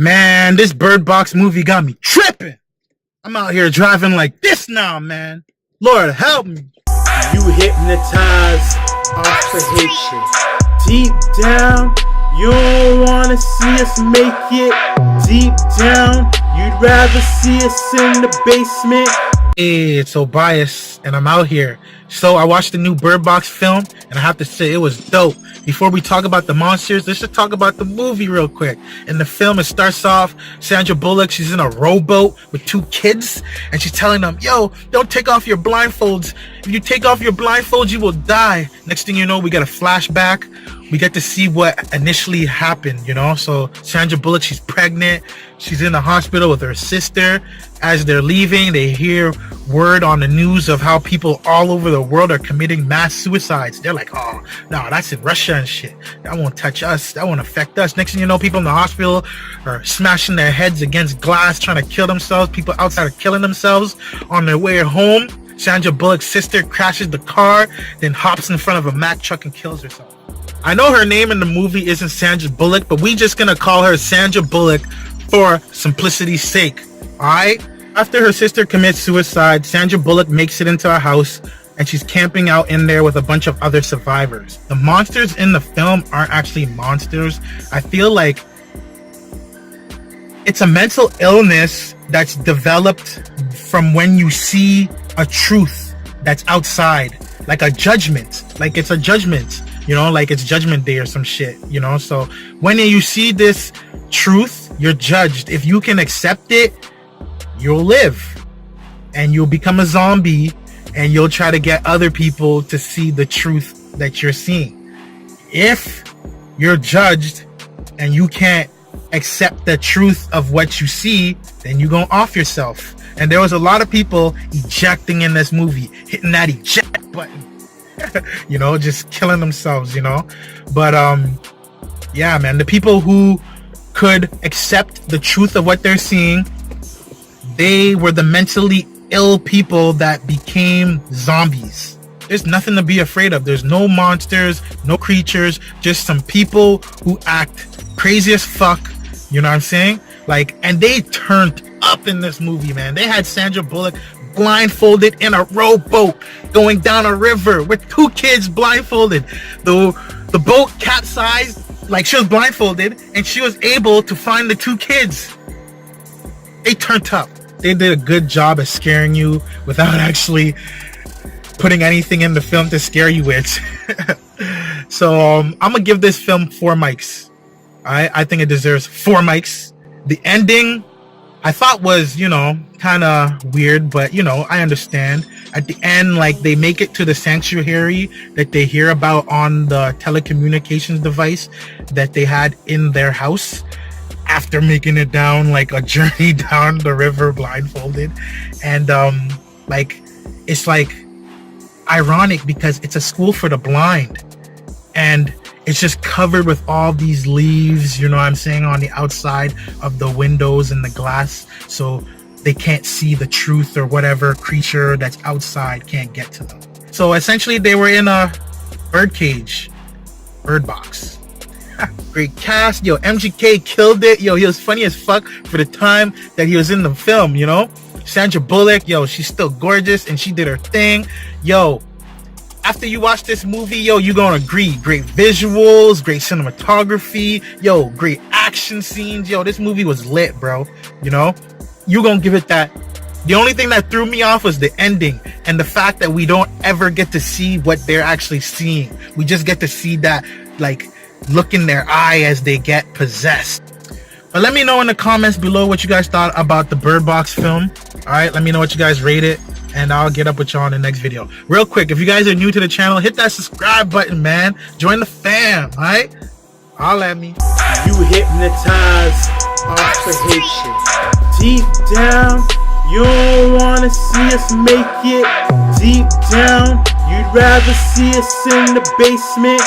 Man, this Bird Box movie got me tripping. I'm out here driving like this now, man. Lord help me. You hypnotized off the hatred. Deep down, you don't wanna see us make it. Deep down, you'd rather see us in the basement. Hey, it's so biased, and I'm out here. So I watched the new Bird Box film, and I have to say it was dope. Before we talk about the monsters, let's just talk about the movie real quick. In the film, it starts off, Sandra Bullock, she's in a rowboat with two kids, and she's telling them, yo, don't take off your blindfolds. If you take off your blindfolds, you will die. Next thing you know, we get a flashback. We get to see what initially happened, you know? So Sandra Bullock, she's pregnant. She's in the hospital with her sister. As they're leaving, they hear word on the news of how people all over the world are committing mass suicides. They're like, oh, no, that's in Russia and shit. That won't touch us. That won't affect us. Next thing you know, people in the hospital are smashing their heads against glass, trying to kill themselves. People outside are killing themselves on their way home. Sandra Bullock's sister crashes the car, then hops in front of a Mack truck and kills herself. I know her name in the movie isn't Sandra Bullock, but we just gonna call her Sandra Bullock for simplicity's sake, alright? After her sister commits suicide, Sandra Bullock makes it into a house and she's camping out in there with a bunch of other survivors. The monsters in the film aren't actually monsters. I feel like it's a mental illness that's developed from when you see a truth that's outside, like a judgment, like it's a judgment. You know, like it's Judgment Day or some shit, you know? So when you see this truth, you're judged. If you can accept it, you'll live and you'll become a zombie and you'll try to get other people to see the truth that you're seeing. If you're judged and you can't accept the truth of what you see, then you're gonna off yourself. And there was a lot of people ejecting in this movie, hitting that eject button. You know, just killing themselves, you know. But yeah, man, the people who could accept the truth of what they're seeing, they were the mentally ill people that became zombies. There's nothing to be afraid of. There's no monsters, no creatures, just some people who act crazy as fuck, you know what I'm saying? Like, and they turned up in this movie, man. They had Sandra Bullock blindfolded in a rowboat going down a river with two kids blindfolded. The boat capsized, like she was blindfolded, and she was able to find the two kids. They turned up. They did a good job at scaring you without actually putting anything in the film to scare you with. So I'm gonna give this film 4 mics. I think it deserves 4 mics. The ending I thought was, you know, kind of weird, but, you know, I understand. At the end, like, they make it to the sanctuary that they hear about on the telecommunications device that they had in their house after making it down, like, a journey down the river blindfolded. And, like, it's, like, ironic because it's a school for the blind. And it's just covered with all these leaves, you know what I'm saying, on the outside of the windows and the glass, so they can't see the truth, or whatever creature that's outside can't get to them. So essentially they were in a bird cage, Bird Box. Great cast, yo, MGK killed it, yo, he was funny as fuck for the time that he was in the film, you know. Sandra Bullock, yo, she's still gorgeous and she did her thing. Yo, after you watch this movie, yo, you're gonna agree. Great visuals, great cinematography, yo, great action scenes. Yo, this movie was lit, bro. You know, you're gonna give it that. The only thing that threw me off was the ending and the fact that we don't ever get to see what they're actually seeing. We just get to see that, like, look in their eye as they get possessed. But let me know in the comments below what you guys thought about the Bird Box film. All right, let me know what you guys rate it, and I'll get up with y'all in the next video. Real quick, if you guys are new to the channel, hit that subscribe button, man. Join the fam, all right? Holla at me. You hypnotized off the hatred. Deep down, you don't wanna see us make it. Deep down, you'd rather see us in the basement.